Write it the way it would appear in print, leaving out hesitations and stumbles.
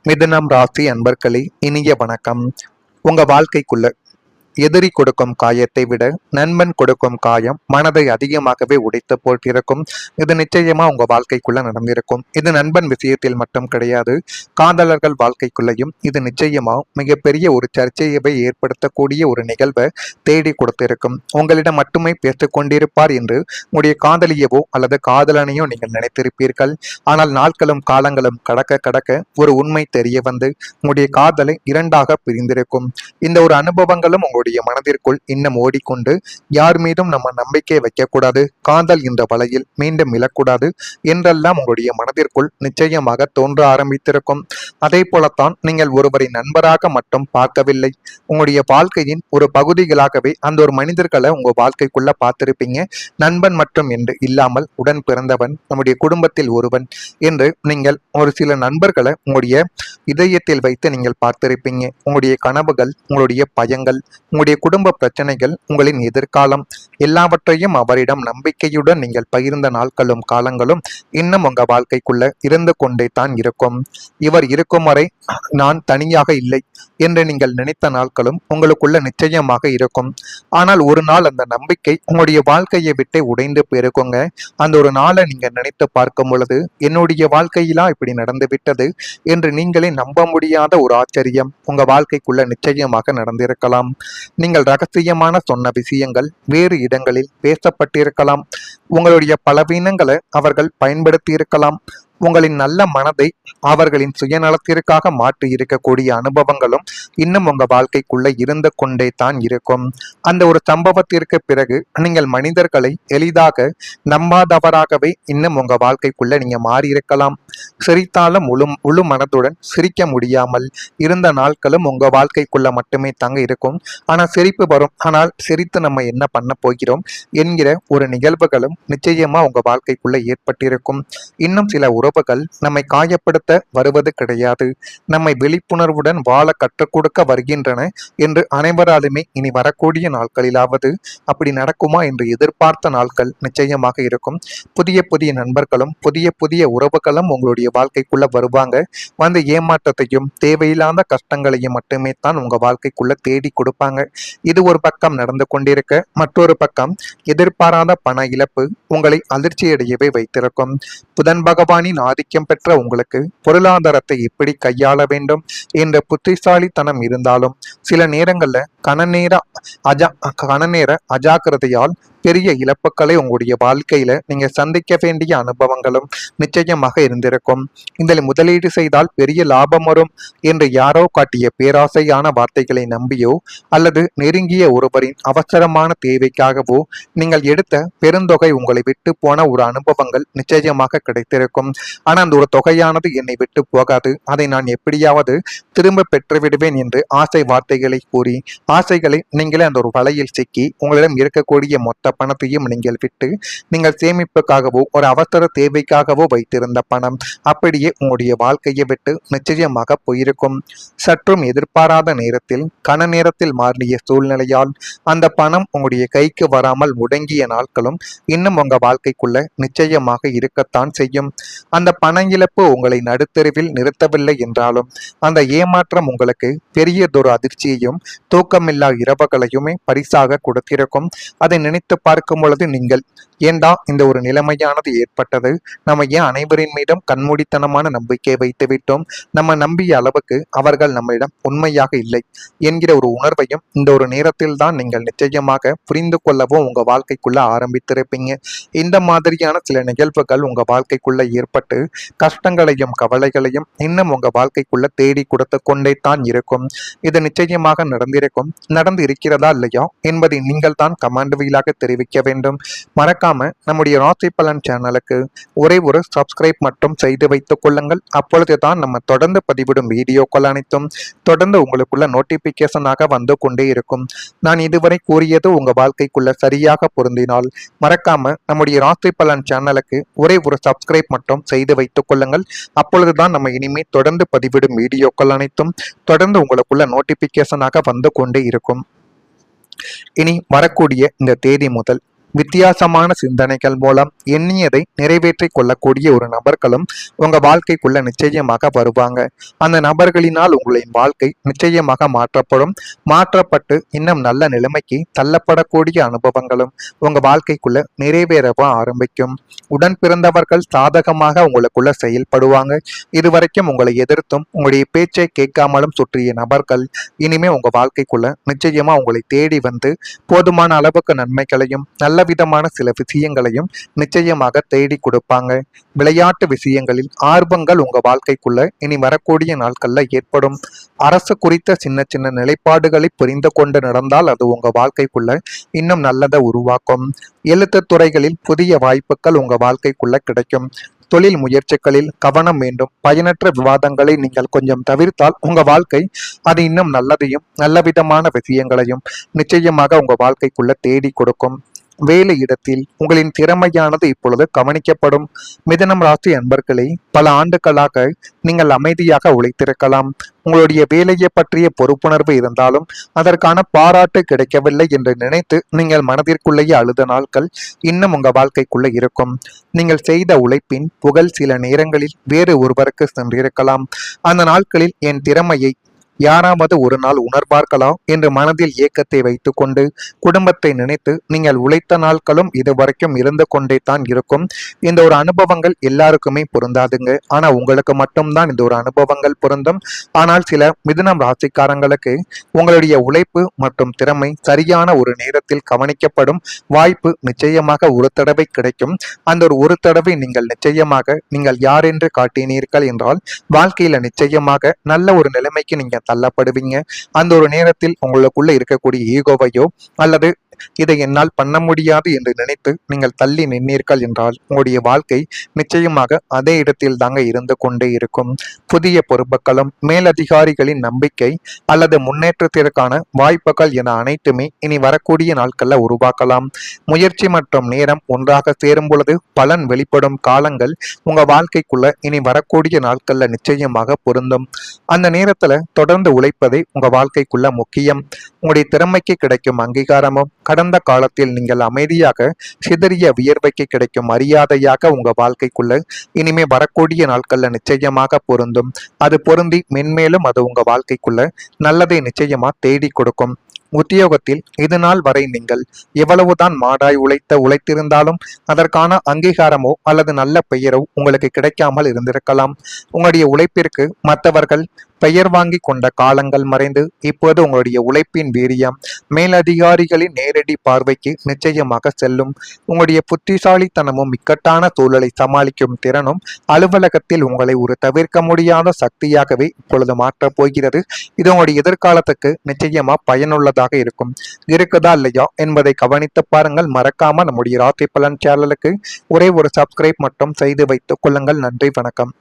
மிதுனம் ராசி அன்பர்களே, இனிய வணக்கம். உங்க வாழ்க்கைக்குள்ள எதிரி கொடுக்கும் காயத்தை விட நண்பன் கொடுக்கும் காயம் மனதை அதிகமாகவே உடைத்து போட்டிருக்கும். இது நிச்சயமா உங்க வாழ்க்கைக்குள்ள நடந்திருக்கும். இது நண்பன் விஷயத்தில் மட்டும் கிடையாது, காதலர்கள் வாழ்க்கைக்குள்ளையும் இது நிச்சயமா மிகப்பெரிய ஒரு சர்ச்சையை ஏற்படுத்தக்கூடிய ஒரு நிகழ்வை தேடி கொடுத்திருக்கும். உங்களிடம் மட்டுமே பேசிக் கொண்டிருப்பார் என்று உங்களுடைய காதலியவோ அல்லது காதலனையோ நீங்கள் நினைத்திருப்பீர்கள். ஆனால் நாட்களும் காலங்களும் கடக்க கடக்க ஒரு உண்மை தெரிய வந்து உங்களுடைய காதலை இரண்டாக பிரிந்திருக்கும். இந்த ஒரு அனுபவங்களும் உங்களுடைய மனதிற்குள் இன்னும் ஓடிக்கொண்டு யார் மீதும் நம்ம நம்பிக்கை வைக்கக்கூடாது, காதல் என்ற வலையில் மீண்டும் விழக்கூடாது என்றெல்லாம் உங்களுடைய மனதிற்குள் நிச்சயமாக தோன்ற ஆரம்பித்திருக்கும். அதே போலத்தான் நீங்கள் ஒருவரை நண்பராக மட்டும் பார்க்கவில்லை, உங்களுடைய வாழ்க்கையின் ஒரு பகுதிகளாகவே அந்த ஒரு மனிதர்களை உங்க வாழ்க்கைக்குள்ள பார்த்திருப்பீங்க. நண்பன் மட்டும் என்று இல்லாமல் உடன் பிறந்தவன், நம்முடைய குடும்பத்தில் ஒருவன் என்று நீங்கள் ஒரு சில நண்பர்களை உங்களுடைய இதயத்தில் வைத்து நீங்கள் பார்த்திருப்பீங்க. உங்களுடைய கனவுகள், உங்களுடைய பயங்கள், உங்களுடைய குடும்ப பிரச்சனைகள், உங்களின் எதிர்காலம் எல்லாவற்றையும் அவரிடம் நம்பிக்கையுடன் நீங்கள் பகிர்ந்த நாட்களும் காலங்களும் இன்னும் உங்க வாழ்க்கைக்குள்ள இருந்து கொண்டே தான் இருக்கும். இவர் இருக்கும் வரை நான் தனியாக இல்லை என்று நீங்கள் நினைத்த நாட்களும் உங்களுக்குள்ள நிச்சயமாக இருக்கும். ஆனால் ஒரு நாள் அந்த நம்பிக்கை உங்களுடைய வாழ்க்கையை விட்டு உடைந்து போயிருக்குங்க. அந்த ஒரு நாளை நீங்க நினைத்து பார்க்கும் பொழுது, என்னுடைய வாழ்க்கையிலா இப்படி நடந்து விட்டது என்று நீங்களே நம்ப முடியாத ஒரு ஆச்சரியம் உங்க வாழ்க்கைக்குள்ள நிச்சயமாக நடந்திருக்கலாம். நீங்கள் ரகசியமான சொன்ன விஷயங்கள் வேறு இடங்களில் பேசப்பட்டிருக்கலாம். உங்களுடைய பலவீனங்களை அவர்கள் பயன்படுத்தி இருக்கலாம். உங்களின் நல்ல மனதை அவர்களின் சுயநலத்திற்காக மாற்றி இருக்கக்கூடிய அனுபவங்களும் இன்னும் உங்க வாழ்க்கைக்குள்ள இருந்து கொண்டே தான் இருக்கும். அந்த ஒரு சம்பவத்திற்கு பிறகு நீங்கள் மனிதர்களை எளிதாக நம்பாதவராகவே இன்னும் உங்க வாழ்க்கைக்குள்ள நீங்க மாறி இருக்கலாம். சிரித்தாலும் முழு மனதுடன் சிரிக்க முடியாமல் இருந்த நாட்களும் உங்க வாழ்க்கைக்குள்ள மட்டுமே தங்க இருக்கும். ஆனால் சிரிப்பு வரும், ஆனால் சிரித்து நம்ம என்ன பண்ண போகிறோம் என்கிற ஒரு நிகழ்வுகளும் நிச்சயமா உங்க வாழ்க்கைக்குள்ள ஏற்பட்டிருக்கும். இன்னும் சில உறவுகள் நம்மை காயப்படுத்த வருவது கிடையாது, நம்மை விழிப்புணர்வுடன் வாழ கற்றுக் கொடுக்க வருகின்றன என்று அனைவராலுமே இனி வரக்கூடிய நாட்களிலாவது அப்படி நடக்குமா என்று எதிர்பார்த்த நாட்கள் நிச்சயமாக இருக்கும். புதிய புதிய நண்பர்களும் புதிய புதிய உறவுகளும் உங்களுடைய வாழ்க்கைக்குள்ள வருவாங்க. வந்து ஏமாற்றத்தையும் தேவையில்லாத கஷ்டங்களையும் மட்டுமே தான் உங்க வாழ்க்கைக்குள்ள தேடி கொடுப்பாங்க. இது ஒரு பக்கம் நடந்து கொண்டிருக்க, மற்றொரு பக்கம் எதிர்பாராத பண இழப்பு உங்களை அதிர்ச்சியடையவே வைத்திருக்கும். புதன் பகவானின் ஆதிக்கம் பெற்ற உங்களுக்கு பொருளாதாரத்தை எப்படி கையாள வேண்டும் என்ற புத்திசாலித்தனம் இருந்தாலும் சில நேரங்கள்ல கணநேர அஜாக்கிரதையால் பெரிய இழப்புகளை உங்களுடைய வாழ்க்கையில நீங்க சந்திக்க வேண்டிய அனுபவங்களும் நிச்சயமாக இருந்திருக்கும். இதில் முதலீடு செய்தால் பெரிய லாபம் வரும் என்று யாரோ காட்டிய பேராசையான வார்த்தைகளை நம்பியோ அல்லது நெருங்கிய ஒருவரின் அவசரமான தேவைக்காகவோ நீங்கள் எடுத்த பெருந்தொகை உங்களை விட்டு போன ஒரு அனுபவங்கள் நிச்சயமாக கிடைத்திருக்கும். ஆனால் அந்த ஒரு தொகையானது என்னை விட்டு போகாது, அதை நான் எப்படியாவது திரும்ப பெற்றுவிடுவேன் என்று ஆசை வார்த்தைகளை கூறி ஆசைகளை நீங்களே அந்த ஒரு வலையில் சிக்கி உங்களிடம் இருக்கக்கூடிய மொத்த பணத்தையும் நீங்கள் விட்டு நீங்கள் சேமிப்புக்காகவோ ஒரு அவசர தேவைக்காகவோ வைத்திருந்த பணம் அப்படியே உங்களுடைய வாழ்க்கையை விட்டு நிச்சயமாக போயிருக்கும். சற்றும் எதிர்பாராத நேரத்தில் கன நேரத்தில் மாறிய சூழ்நிலையால் அந்த பணம் உங்களுடைய கைக்கு வராமல் முடங்கிய நாட்களும் இன்னும் உங்க வாழ்க்கைக்குள்ள நிச்சயமாக இருக்கத்தான் செய்யும். அந்த பண இழப்பு உங்களை நடுத்தெருவில் நிறுத்தவில்லை என்றாலும் அந்த ஏமாற்றம் உங்களுக்கு பெரியதொரு அதிர்ச்சியையும் தூக்கமில்லா இரவுகளையுமே பரிசாக கொடுத்திருக்கும். அதை நினைத்து பார்க்கும் பொழுது நீங்கள் ஏண்டா இந்த ஒரு நிலைமையானது ஏற்பட்டது, நம்ம ஏன் அனைவரின் மீதும் கண்மூடித்தனமான நம்பிக்கை வைத்து விட்டோம், நம்ம நம்பிய அளவுக்கு அவர்கள் நம்மிடம் உண்மையாக இல்லை என்கிற ஒரு உணர்வையும் இந்த ஒரு நேரத்தில் தான் நீங்கள் நிச்சயமாக புரிந்து கொள்ளவும் உங்க வாழ்க்கைக்குள்ள ஆரம்பித்திருப்பீங்க. இந்த மாதிரியான சில நிகழ்வுகள் உங்க வாழ்க்கைக்குள்ள ஏற்பட்டு கஷ்டங்களையும் கவலைகளையும் இன்னும் உங்க வாழ்க்கைக்குள்ள தேடி கொடுத்து கொண்டே தான் இருக்கும். இது நிச்சயமாக நடந்திருக்கும். நடந்து இருக்கிறதா இல்லையா என்பதை நீங்கள் தான் கமெண்ட் வாயிலாக தெரிவிக்க வேண்டும். மறக்காம நம்முடைய ராசி பலன் சேனலுக்கு ஒரே ஒரு சப்ஸ்கிரைப் மட்டும் செய்து வைத்துக் கொள்ளுங்கள். அப்பொழுதுதான் நம்ம தொடர்ந்து பதிவிடும் வீடியோக்கள் அனைத்தும் தொடர்ந்து உங்களுக்குள்ள நோட்டிபிகேஷனாக வந்து கொண்டே இருக்கும். நான் இதுவரை கூறியது உங்க வாழ்க்கைக்குள்ள சரியாக பொருந்தினால் மறக்காம நம்முடைய ராசி பலன் சேனலுக்கு ஒரே ஒரு சப்ஸ்கிரைப் மட்டும் செய்து வைத்துக் கொள்ளுங்கள். அப்பொழுதுதான் நம்ம இனிமே தொடர்ந்து பதிவிடும் வீடியோக்கள் அனைத்தும் தொடர்ந்து உங்களுக்குள்ள நோட்டிபிகேஷனாக வந்து கொண்டே இருக்கும். இனி வரக்கூடிய இந்த தேதி முதல் வித்தியாசமான சிந்தனைகள் மூலம் எண்ணியதை நிறைவேற்றிக் கொள்ளக்கூடிய ஒரு நபர்களும் உங்க வாழ்க்கைக்குள்ள நிச்சயமாக வருவாங்க. அந்த நபர்களினால் உங்களின் வாழ்க்கை நிச்சயமாக மாற்றப்படும். மாற்றப்பட்டு இன்னும் நல்ல நிலைமைக்கு தள்ளப்படக்கூடிய அனுபவங்களும் உங்க வாழ்க்கைக்குள்ள நிறைவேறவ ஆரம்பிக்கும். உடன் பிறந்தவர்கள் சாதகமாக உங்களுக்குள்ள செயல்படுவாங்க. இதுவரைக்கும் உங்களை எதிர்த்தும் உங்களுடைய பேச்சை கேட்காமலும் சுற்றிய நபர்கள் இனிமே உங்க வாழ்க்கைக்குள்ள நிச்சயமா உங்களை தேடி வந்து போதுமான அளவுக்கு நன்மைகளையும் நல்ல விதமான சில விஷயங்களையும் நிச்சயமாக தேடி கொடுப்பாங்க. விளையாட்டு விஷயங்களில் ஆர்வங்கள் உங்க வாழ்க்கைக்குள்ள இனி வரக்கூடிய நாட்கள்ல ஏற்படும். அரசு குறித்த சின்ன சின்ன நிலைப்பாடுகளை புரிந்து கொண்டு நடந்தால் அது உங்க வாழ்க்கைக்குள்ள இன்னும் நல்லதை உருவாக்கும். எழுத்து துறைகளில் புதிய வாய்ப்புகள் உங்க வாழ்க்கைக்குள்ள கிடைக்கும். தொழில் முயற்சிகளில் கவனம் வேண்டும். பயனற்ற விவாதங்களை நீங்கள் கொஞ்சம் தவிர்த்தால் உங்க வாழ்க்கை அது இன்னும் நல்லதையும் நல்ல விதமான விஷயங்களையும் நிச்சயமாக உங்க வாழ்க்கைக்குள்ள தேடி கொடுக்கும். வேலை இடத்தில் உங்களின் திறமையானது இப்பொழுது கவனிக்கப்படும். மிதுனம் ராசி அன்பர்களே, பல ஆண்டுகளாக நீங்கள் அமைதியாக உழைத்திருக்கலாம். உங்களுடைய வேலையை பற்றிய பொறுப்புணர்வு இருந்தாலும் அதற்கான பாராட்டு கிடைக்கவில்லை என்று நினைத்து நீங்கள் மனதிற்குள்ளேயே அழுத நாட்கள் இன்னும் உங்க வாழ்க்கைக்குள்ள இருக்கும். நீங்கள் செய்த உழைப்பின் புகழ் சில நேரங்களில் வேறு ஒருவருக்கு சென்றிருக்கலாம். அந்த நாட்களில் என் திறமையை யாராவது ஒரு நாள் உணர்வார்களா என்று மனதில் ஏக்கத்தை வைத்துக்கொண்டு குடும்பத்தை நினைத்து நீங்கள் உழைத்த நாட்களும் இதுவரைக்கும் இருந்து கொண்டே தான் இருக்கும். இந்த ஒரு அனுபவங்கள் எல்லாருக்குமே பொருந்தாதுங்க. ஆனா உங்களுக்கு மட்டும்தான் இந்த ஒரு அனுபவங்கள் பொருந்தும். ஆனால் சில மிதுனம் ராசிக்காரங்களுக்கு உங்களுடைய உழைப்பு மற்றும் திறமை சரியான ஒரு நேரத்தில் கவனிக்கப்படும் வாய்ப்பு நிச்சயமாக ஒரு தடவை கிடைக்கும். அந்த ஒரு தடவை நீங்கள் யார் என்று காட்டினீர்கள் என்றால் வாழ்க்கையில நிச்சயமாக நல்ல ஒரு நிலைமைக்கு நீங்க தள்ளப்படுவீங்க. அந்த ஒரு நேரத்தில் உங்களுக்குள்ள இருக்கக்கூடிய ஈகோவையோ அல்லது இதை என்னால் பண்ண முடியாது என்று நினைத்து நீங்கள் தள்ளி நின்றீர்கள் என்றால் உங்களுடைய வாழ்க்கை நிச்சயமாக அதே இடத்தில் தாங்க இருந்து கொண்டே இருக்கும். புதிய பொறுப்புகளும் மேலதிகாரிகளின் நம்பிக்கை அல்லது முன்னேற்றத்திற்கான வாய்ப்புகள் என அனைத்துமே இனி வரக்கூடிய நாட்கள்ல உருவாக்கலாம். முயற்சி மற்றும் நேரம் ஒன்றாக சேரும் பொழுது பலன் வெளிப்படும் காலங்கள் உங்க வாழ்க்கைக்குள்ள இனி வரக்கூடிய நாட்கள்ல நிச்சயமாக பொருந்தும். அந்த நேரத்துல தொடர்ந்து உழைப்பதே உங்க வாழ்க்கைக்குள்ள முக்கியம். உங்களுடைய திறமைக்கு கிடைக்கும் அங்கீகாரமும் கடந்த காலத்தில் நீங்கள் அமைதியாக சிதறிய வியர்வைக்கு கிடைக்கும் மரியாதையாக உங்க வாழ்க்கைக்குள்ள இனிமே வரக்கூடிய நாட்கள்ல நிச்சயமாக பொருந்தும். அது பொருந்தி மென்மேலும் அது உங்க வாழ்க்கைக்குள்ள நல்லதை நிச்சயமா தேடி கொடுக்கும். உத்தியோகத்தில் இது நாள் வரை நீங்கள் எவ்வளவுதான் மாடாய் உழைத்திருந்தாலும் அதற்கான அங்கீகாரமோ அல்லது நல்ல பெயரோ உங்களுக்கு கிடைக்காமல் இருந்திருக்கலாம். உங்களுடைய உழைப்பிற்கு மற்றவர்கள் பெயர் வாங்கி கொண்ட காலங்கள் மறைந்து இப்போது உங்களுடைய உழைப்பின் வீரியம் மேலதிகாரிகளின் நேரடி பார்வைக்கு நிச்சயமாக செல்லும். உங்களுடைய புத்திசாலித்தனமும் இக்கட்டான சூழலை சமாளிக்கும் திறனும் அலுவலகத்தில் உங்களை ஒரு தவிர்க்க முடியாத சக்தியாகவே இப்பொழுது மாற்றப் போகிறது. இது உங்களுடைய எதிர்காலத்துக்கு நிச்சயமா பயனுள்ளதாக இருக்கும். இருக்குதா இல்லையா என்பதை கவனித்து பாருங்கள். மறக்காம நம்முடைய ராசி பலன் சேனலுக்கு ஒரே ஒரு சப்ஸ்கிரைப் மட்டும் செய்து வைத்துக் கொள்ளுங்கள். நன்றி, வணக்கம்.